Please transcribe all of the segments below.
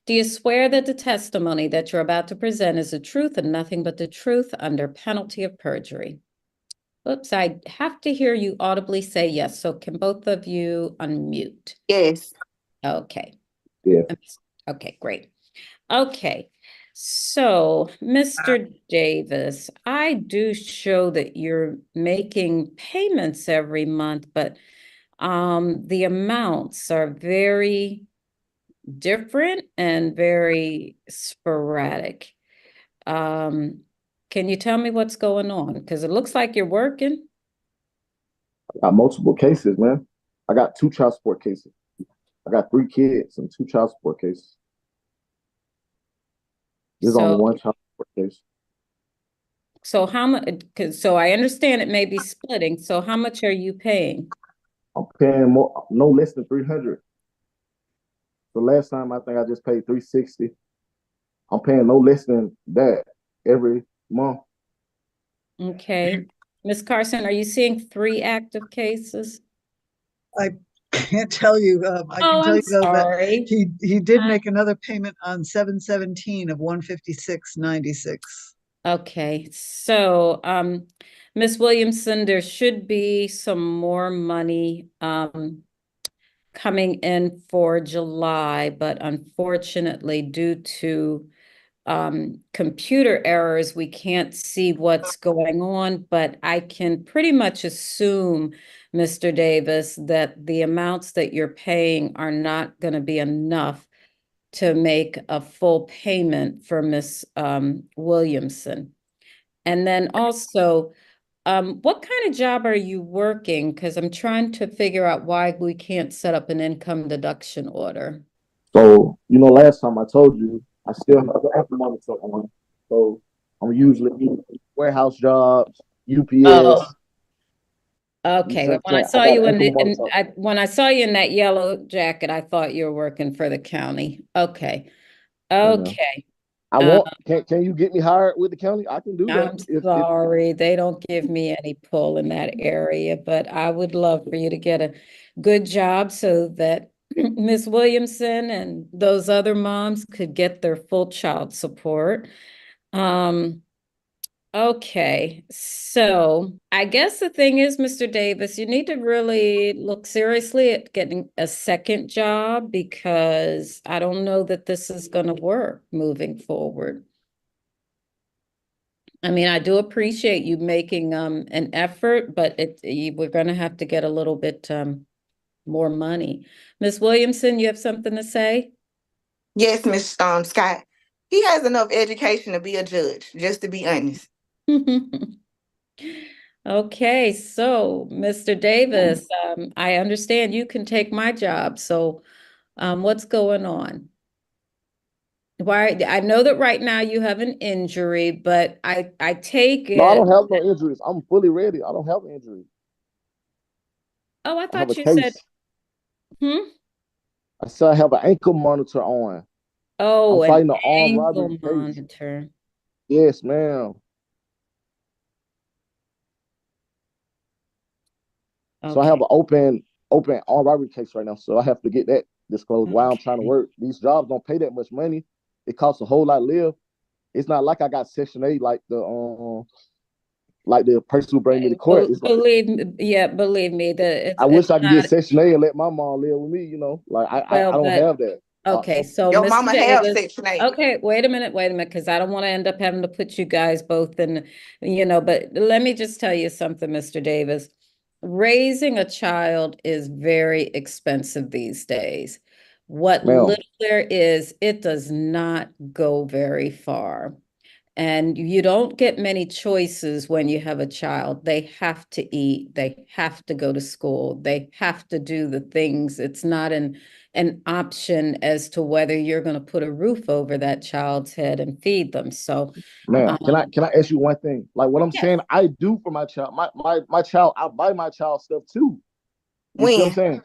Do you swear that the testimony that you're about to present is the truth and nothing but the truth under penalty of perjury? Oops, I have to hear you audibly say yes. So can both of you unmute? Yes. Okay. Yeah. Okay, great. Okay. So, Mr. Davis, I do show that you're making payments every month, but the amounts are very different and very sporadic. Can you tell me what's going on? Because it looks like you're working. I got multiple cases, man. I got 2 child support cases. I got 3 kids and 2 child support cases. There's only 1 child support case. So how much? So I understand it may be splitting. So how much are you paying? I'm paying more, no less than 300. The last time I think I just paid 360. I'm paying no less than that every month. Okay. Ms. Carson, are you seeing 3 active cases? I can't tell you. I can tell you though that he did make another payment on 7/17 of 156.96. Okay, so Ms. Williamson, there should be some more money coming in for July, but unfortunately, due to computer errors, we can't see what's going on, but I can pretty much assume, Mr. Davis, that the amounts that you're paying are not going to be enough to make a full payment for Ms. Williamson. And then also, what kind of job are you working? Because I'm trying to figure out why we can't set up an income deduction order. So, last time I told you, I still have the monitor on. So I'm usually in warehouse jobs, UPS. Oh. Okay, but when I saw you when I saw you in that yellow jacket, I thought you were working for the county. Okay. Okay. Can you get me hired with the county? I can do that. I'm sorry, they don't give me any pull in that area, but I would love for you to get a good job so that Miss Williamson and those other moms could get their full child support. Okay, so I guess the thing is, Mr. Davis, you need to really look seriously at getting a second job because I don't know that this is going to work moving forward. I mean, I do appreciate you making an effort, but we're going to have to get a little bit more money. Ms. Williamson, you have something to say? Yes, Miss Scott. He has enough education to be a judge, just to be honest. Okay, so Mr. Davis, I understand you can take my job. So what's going on? Why? I know that right now you have an injury, but I take it. No, I don't have no injuries. I'm fully ready. I don't have an injury. Oh, I thought you said. I said I have an ankle monitor on. Oh, I'm fighting an armed robbery monitor. Case. Yes, ma'am. Okay. So I have an open armed robbery case right now. So I have to get that disclosed while I'm trying to work. These jobs don't pay that much money. It costs a whole lot to live. It's not like I got Section 8 like the person who bring me to court. Believe me, I wish I could get Section 8 and let my mom live with me. I don't have that. Okay, so your mama have Section 8. Okay, wait a minute, because I don't want to end up having to put you guys both in, but let me just tell you something, Mr. Davis. Raising a child is very expensive these days. What little there is, it does not go very far. And you don't get many choices when you have a child. They have to eat, they have to go to school, they have to do the things. It's not an option as to whether you're going to put a roof over that child's head and feed them. So ma'am, can I ask you one thing? Like what I'm saying, I do for my child. My child, I buy my child stuff too. You see what I'm saying?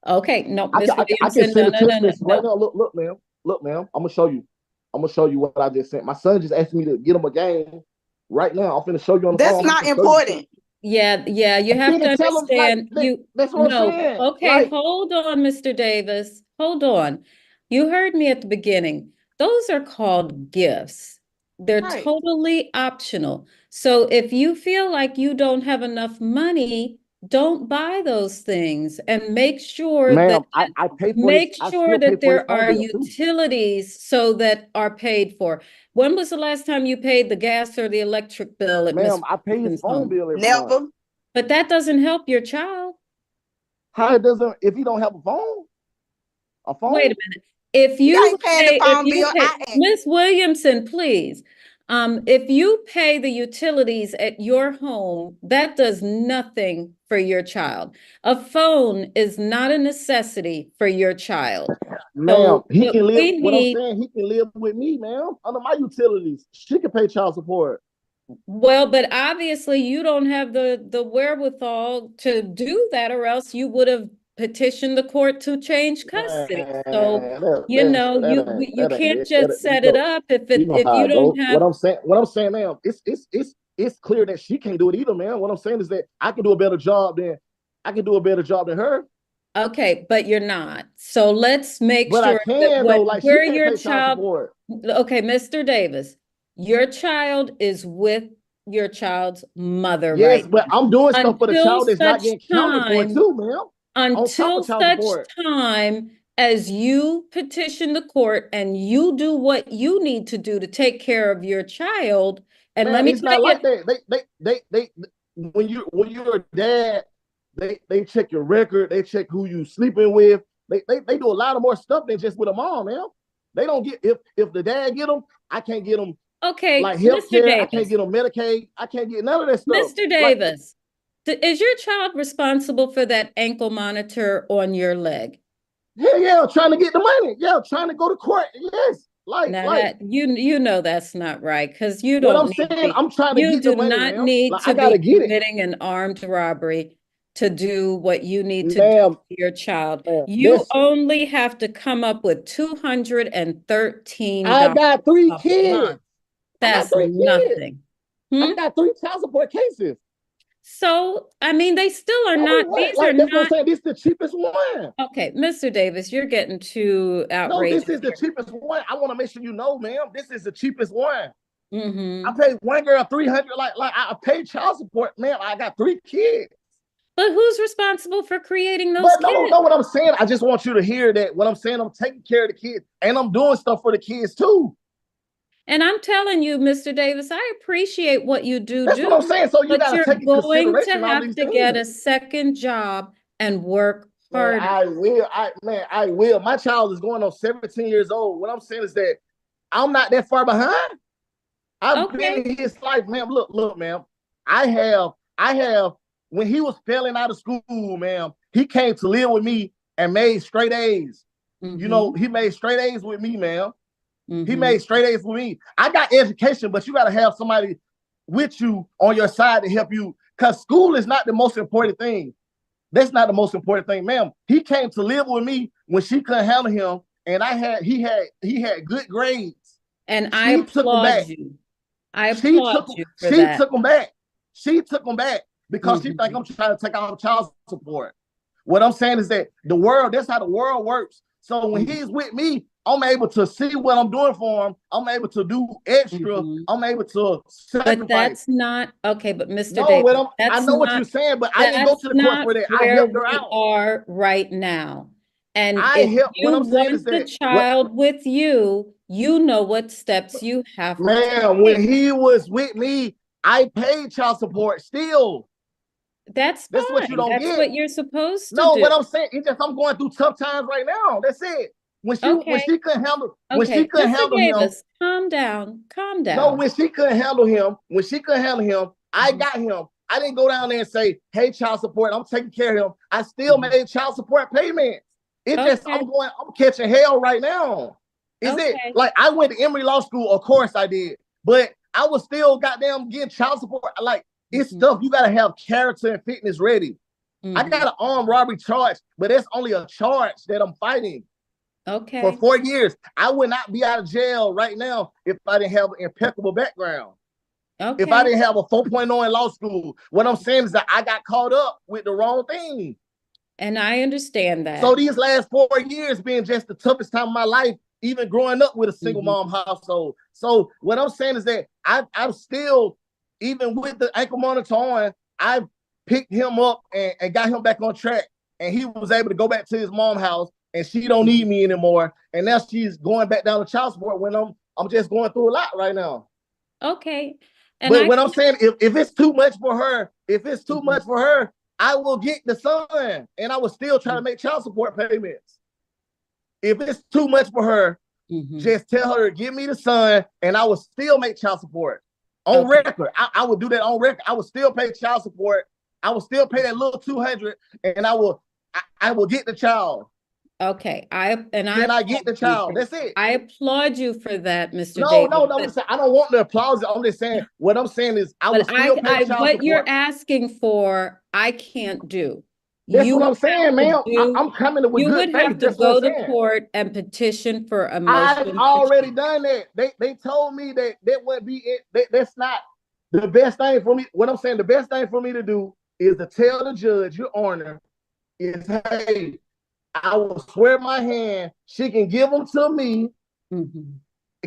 Okay, no, I can send a text message right now. Look, ma'am. I'm gonna show you what I just sent. My son just asked me to get him a game right now. I'm gonna show you on the phone. That's not important. Yeah, you have to understand. That's what I'm saying. Okay, hold on, Mr. Davis. Hold on. You heard me at the beginning. Those are called gifts. They're Right. totally optional. So if you feel like you don't have enough money, don't buy those things, and make sure that Ma'am, I pay for this. I still pay for this there phone are bill too. utilities so that are paid for. When was the last time you paid the gas or the electric bill at Ma'am, Mr. I pay his Williamson's phone home? bill every Never. month. But that doesn't help your child. How it doesn't if he don't have a phone? A phone? Wait a minute. If You you ain't paying the pay, phone bill. Miss Williamson, please. If you pay the utilities at your home, that does nothing for your child. A phone is not a necessity for your child. Ma'am, So he what can live. we What I'm need, saying, he can live with me, ma'am, under my utilities. She can pay child support. well, but obviously you don't have the wherewithal to do that, or else you would have petitioned the court to change custody. So, Man, you know, you that ain't can't it. just set it up You know if how you I don't go. have. What I'm saying, ma'am, it's clear that she can't do it either, man. What I'm saying is that I can do a better job than her. Okay, but you're not. So let's make But I sure that can though, like she where can't your pay child child, support. okay, Mr. Davis, your child is with your child's mother Yes, right but I'm doing stuff for the until child that's not such getting counted for time, too, ma'am. On top until of child such support. time as you petition the court and you do what you need to do to take care of your child. And let Man, me it's tell not you, like that. They when you're a dad, they check your record, they check who you sleeping with. They do a lot of more stuff than just with a mom, man. They don't get if the dad get them, I can't get them okay, like Mr. healthcare. I can't Davis, get them Medicaid. I can't get none of that stuff. Mr. Like, Davis, is your child responsible for that ankle monitor on your leg? yeah, trying to get the money. Yeah, trying to go to court. Yes. Now that you know that's not right, because you what don't I'm need to saying, be, I'm trying to you get the do money, not ma'am. need Like to I gotta be get it, committing an armed robbery to do what you need to do ma'am. for your child. Ma'am, You only have to come up with $213 I got 3 a kids. month. That's I nothing. got 3 child support cases. So, I mean, they still are not, these are like that's what I'm not, saying. This is the cheapest one. okay, Mr. Davis, you're getting too No, outrageous this is the here. cheapest one. I want to make sure you know, ma'am. This is the cheapest one. Mm-hmm. I paid one girl 300. Like I paid child support, ma'am. I got 3 kids. But who's responsible for creating those But kids? no, know what I'm saying. I just want you to hear that. What I'm saying, I'm taking care of the kids, and I'm doing stuff for the kids too. And I'm telling you, Mr. Davis, I appreciate what you do. That's what I'm saying. So you but got to you're take in going to consideration all have these to get a things. second job and work Man, harder. I will. I will. My child is going on 17 years old. What I'm saying is that I'm not that far behind. I've been in his life, ma'am. Look, ma'am. I have. When he was failing out of school, ma'am, he came to live with me and made straight A's. Mm-hmm. You know, he made straight A's with me, ma'am. Mm-hmm. He made straight A's with me. I got education, but you got to have somebody with you on your side to help you, because school is not the most important thing. That's not the most important thing, ma'am. He came to live with me when she couldn't handle him, and he had good grades. And I applaud you. I applaud you for that. She took him back. She took him back because she think I'm trying to take out child support. What I'm saying is that the world, that's how the world works. So when he's with me, I'm able to see what I'm doing for him. I'm able to do extra. I'm able to sacrifice. But that's not okay. But Mr. No, Davis, I know what you're saying, but I didn't go to the court for that. I helped her out. Are right now. And I if help. you What I'm saying is want that the child with you, you know what steps you have to take. Man, when he was with me, I paid child support still. That's what you don't get. That's what you're supposed to do. No, what I'm saying is just I'm going through tough times right now. That's it. When she couldn't handle him. Calm down. No, when she couldn't handle him, I got him. I didn't go down there and say, hey, child support, I'm taking care of him. I still made child support payments. It's just I'm catching hell right now. Is it like I went to Emory Law School? Of course I did, but I was still goddamn getting child support. Like it's stuff you gotta have character and fitness ready. I got an armed robbery charge, but that's only a charge that I'm fighting. For 4 years. I would not be out of jail right now if I didn't have an impeccable background. If I didn't have a 4.0 in law school. What I'm saying is that I got caught up with the wrong thing. And I understand that. So these last 4 years being just the toughest time of my life, even growing up with a single mom household. So what I'm saying is that I'm still, even with the ankle monitor on, I picked him up and got him back on track. And he was able to go back to his mom's house, and she don't need me anymore. And now she's going back down to child support when I'm just going through a lot right now. Okay. And but what I'm saying, if it's too much for her, I will get the son, and I will still try to make child support payments. If it's too much for her, just tell her, give me the son, and I will still make child support. On record. I will do that on record. I will still pay child support. I will still pay that little $200, and I will get the child. Okay. I get the child. That's it. I applaud you for that, Mr. No, Davis. I don't want the applause. I'm just saying, what I'm saying is I will still pay child support. What you're asking for, I can't do. That's what I'm saying, ma'am. I'm coming with good faith. You would have to go to court and petition for a motion. I've already done that. They told me that wouldn't be it. That's not the best thing for me. What I'm saying, the best thing for me to do is to tell the judge, Your Honor, is, hey, I will swear my hand. She can give them to me.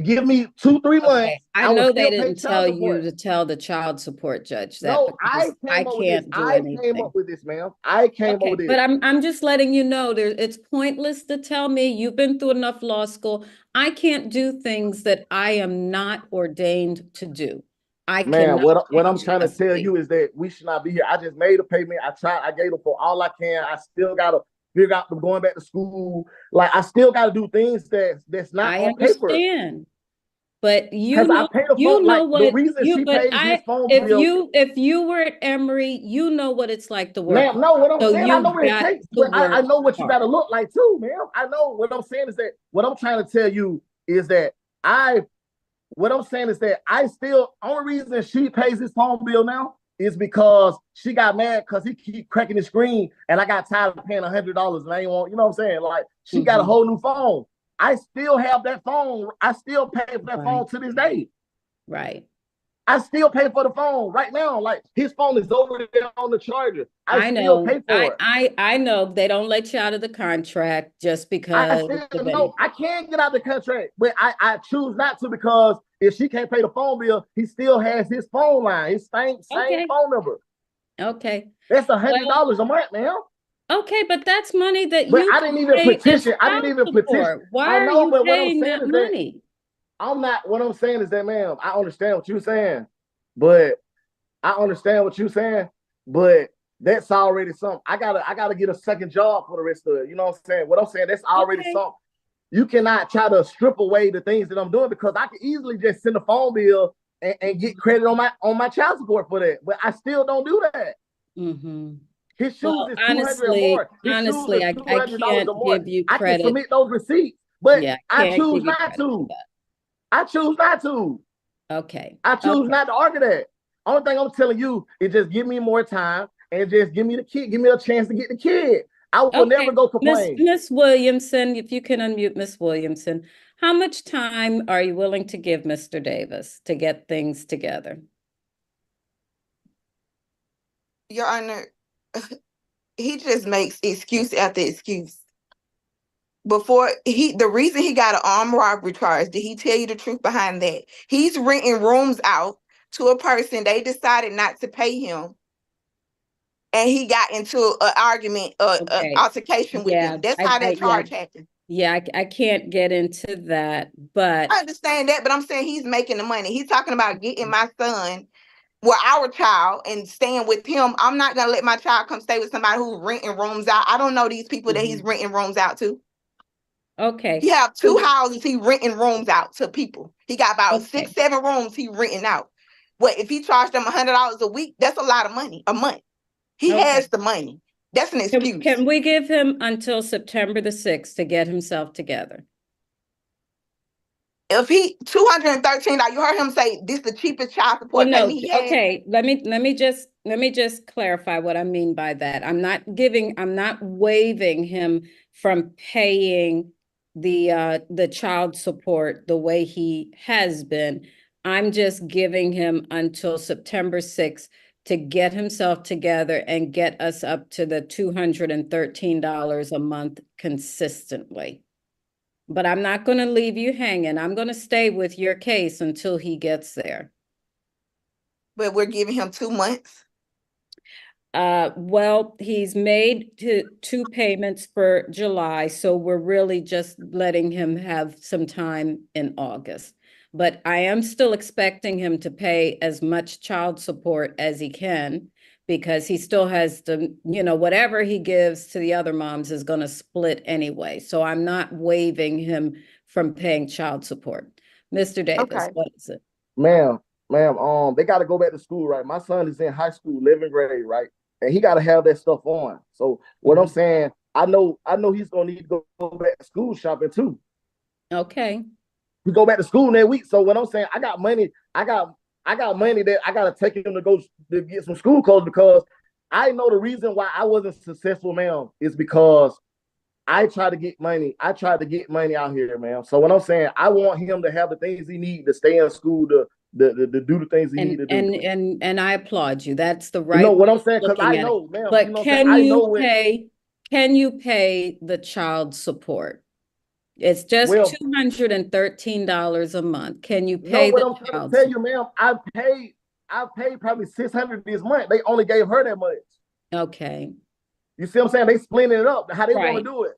Give me 2-3 months. I know they didn't tell you to tell the child support judge that. No, I can't do anything. I came up with this, ma'am. I came up with this. But I'm just letting you know it's pointless to tell me you've been through enough law school. I can't do things that I am not ordained to do. Man, what I'm trying to tell you is that we should not be here. I just made a payment. I gave them for all I can. I still gotta figure out going back to school. Like, I still got to do things that's not on paper. I understand. But you know what the reason she pays his phone bill. If you were at Emory, you know what it's like to work. Ma'am, no, what I'm saying, I know what it takes, but I know what you got to look like too, ma'am. I know what I'm saying is that what I'm trying to tell you is that only reason she pays his phone bill now is because she got mad because he keep cracking the screen, and I got tired of paying $100 and I ain't want, you know what I'm saying? Like, she got a whole new phone. I still have that phone. I still pay for that phone to this day. Right. I still pay for the phone right now. Like, his phone is over there on the charger. I know. Still pay for it. I know they don't let you out of the contract just because. I can get out of the contract, but I choose not to, because if she can't pay the phone bill, he still has his phone line, his same phone number. Okay. That's $100 a month, man. Okay, but that's money that I didn't even petition. Why are you paying that money? What I'm saying is that, ma'am, I understand what you're saying, but that's already something. I gotta get a second job for the rest of it. You know what I'm saying? What I'm saying, that's already something. You cannot try to strip away the things that I'm doing, because I can easily just send a phone bill and get credit on my child support for that. But I still don't do that. His shoes is $200 or more. Honestly, I can't give you credit. I can submit those receipts, but I choose not to. I choose not to. Okay. I choose not to argue that. Only thing I'm telling you is just give me more time and just give me the kid. Give me a chance to get the kid. I will never go complain. Miss Williamson, if you can unmute Miss Williamson, how much time are you willing to give Mr. Davis to get things together? Your Honor, he just makes excuse after excuse. The reason he got an armed robbery charge, did he tell you the truth behind that? He's renting rooms out to a person. They decided not to pay him, and he got into an argument, altercation with them. That's how that charge happened. Yeah, I can't get into that, but I understand that. But I'm saying he's making the money. He's talking about getting my son, our child, and staying with him. I'm not gonna let my child come stay with somebody who's renting rooms out. I don't know these people that he's renting rooms out to. Okay. He have 2 houses he renting rooms out to people. He got about 6-7 rooms he renting out. What if he charged them $100 a week? That's a lot of money a month. He has the money. That's an excuse. Can we give him until September the 6th to get himself together? If he $213, you heard him say this is the cheapest child support payment he had. Okay, let me just clarify what I mean by that. I'm not waiving him from paying the child support the way he has been. I'm just giving him until September 6th to get himself together and get us up to the $213 a month consistently. But I'm not going to leave you hanging. I'm going to stay with your case until he gets there. But we're giving him 2 months. Well, he's made 2 payments for July, so we're really just letting him have some time in August. But I am still expecting him to pay as much child support as he can, because he still has to, you know, whatever he gives to the other moms is going to split anyway. So I'm not waiving him from paying child support. Mr. Davis, Okay. what is it? Ma'am, they got to go back to school, right? My son is in high school, 11th grade, right? And he got to have that stuff on. So what I'm saying, I know he's going to need to go back to school shopping too. Okay. We go back to school that week. So what I'm saying, I got money that I got to take him to go to get some school clothes, because I know the reason why I wasn't successful, ma'am, is because I tried to get money. I tried to get money out here, ma'am. So what I'm saying, I want him to have the things he needs to stay in school, to do the things he needs to do. And I applaud you. That's the right. You know what I'm saying? Because I looking at know, it. ma'am. But you know can you pay the child support? It's just $213 a month. Can you pay what the I'm trying child to tell support? you, ma'am, I paid probably $600 this month. They only gave her that much. Okay. You see what I'm saying? They splitting it up how they want Right. to do it.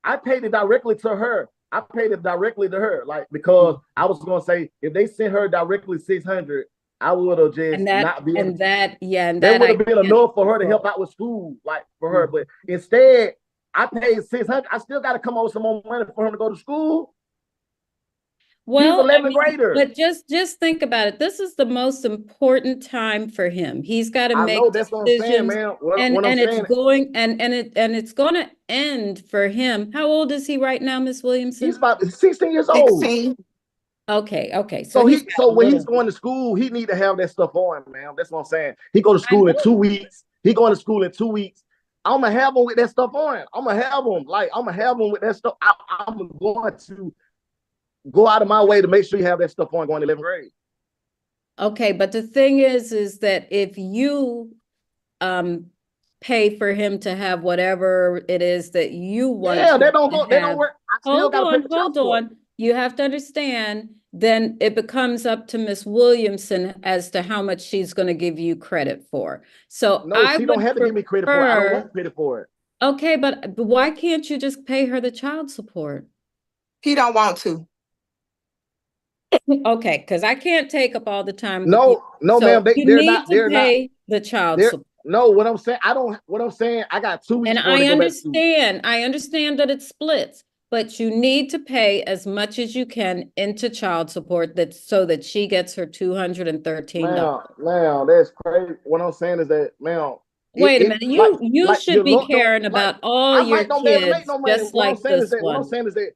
I paid it directly to her. Like, because I was gonna say, if they sent her directly 600, I would have just that would have been enough for her to help out with school, like for her. But instead, I paid 600. I still got to come up with some more money for him to go to school. Well, he's 11th grader. But just think about it. This is the most important time for him. He's got to make decisions. That's what I'm saying, man. It's going to end for him. How old is he right now, Miss Williamson? He's about 16 years old. 16. Okay. So when he's going to school, he need to have that stuff on, man. That's what I'm saying. He go to school in 2 weeks. He going to school in 2 weeks. I'm gonna have him with that stuff on. I'm gonna have him with that stuff. I'm going to go out of my way to make sure you have that stuff on going to 11th grade. Okay, but the thing is that if you pay for him to have whatever it is that you want, they don't work. I still gotta pay the child support. You have to understand. Then it becomes up to Miss Williamson as to how much she's going to give you credit for. So no, she don't have to give me credit for it. I don't want credit for it. Okay, but why can't you just pay her the child support? He don't want to. Okay, because I can't take up all the time. No, ma'am. They're not. The child support. No, what I'm saying, I got 2 weeks. And I understand that it splits, but you need to pay as much as you can into child support so that she gets her $213. Ma'am, that's crazy. What I'm saying is that, ma'am. Wait a minute. You should be caring about all your kids, just like this one. What I'm saying is that,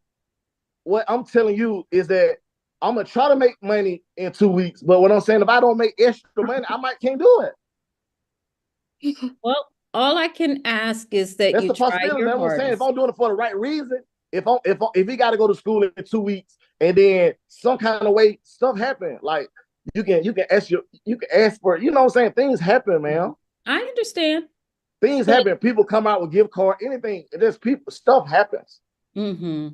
what I'm telling you is that I'm gonna try to make money in 2 weeks, but what I'm saying, if I don't make extra money, can't do it. Well, all I can ask is that you try your hardest. I'm saying, if I'm doing it for the right reason, if he got to go to school in 2 weeks, and then some kind of way stuff happen, like you can ask for, you know what I'm saying, things happen, man. I understand. Things happen. People come out with gift card, anything. Stuff happens. I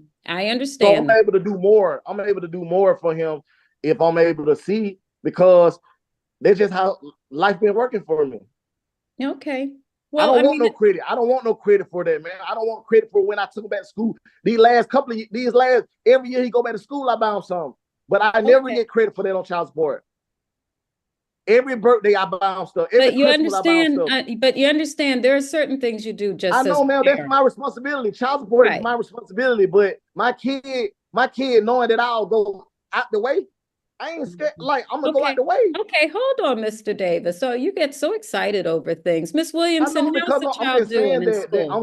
understand. So I'm able to do more. I'm able to do more for him if I'm able to see, because that's just how life been working for me. Okay. Well, I don't want no credit. I don't want no credit for that, man. I don't want credit for when I took him back to school. Every year he go back to school, I buy him something. But I never get credit for that on child support. Every birthday I buy him stuff. But you understand there are certain things you do just. I know, man. That's my responsibility. Child support is my responsibility. But my kid knowing that I'll go out the way, I ain't scared. Like, I'm gonna go out the way. Okay, hold on, Mr. Davis. So you get so excited over things, Miss Williamson. How's the child doing in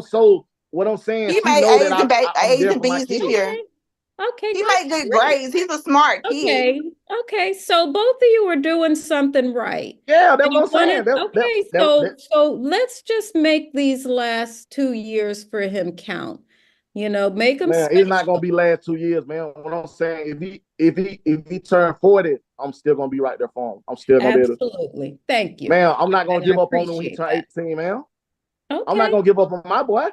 school? What I'm saying, he made A's and B's this year. Okay, he made good grades. He's a smart kid. Okay. So both of you are doing something right. Yeah, that's what I'm saying. So let's just make these last 2 years for him count. You know, make him. Man, it's not gonna be last 2 years, man. What I'm saying, if he turned 40, I'm still gonna be right there for him. I'm still gonna be able to. Absolutely. Thank you. Man, I'm not gonna And give I up on him when he appreciate turn that. 18, man. Okay. I'm not gonna give up on my boy.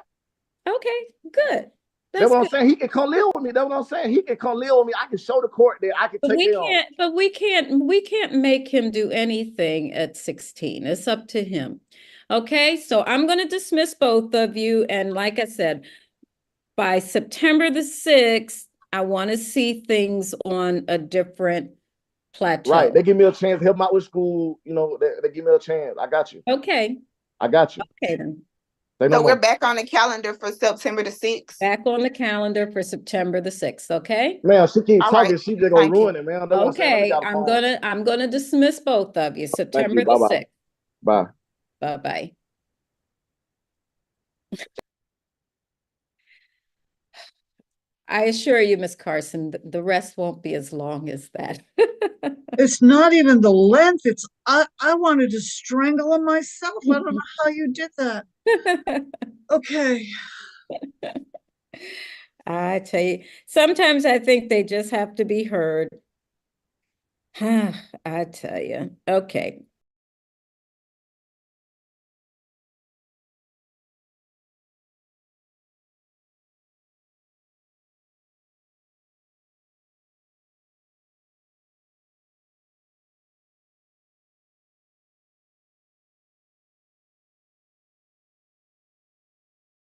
Okay, good. That's what I'm good. saying. He can come live with me. That's what I'm saying. He can come live with me. I can show the court that I can But take we care of. can't, but we can't make him do anything at 16. It's up to him. Okay, so I'm going to dismiss both of you. And like I said, by September the 6th, I want to see things on a different plateau. Right. They give me a chance to help him out with school. You know, they give me a chance. I got you. Okay. I got you. Okay, then. So we're back on the calendar for September the 6th. Back on the calendar for September the 6th, okay? Man, she keep All talking, right. she just gonna ruin it, man. That's Okay, I'm gonna dismiss both of you, September the 6th. Bye. Bye-bye. I assure you, Miss Carson, the rest won't be as long as that. It's not even the length. It's I wanted to strangle him myself. I don't know how you did that. Okay. I tell you, sometimes I think they just have to be heard. I tell you. Okay.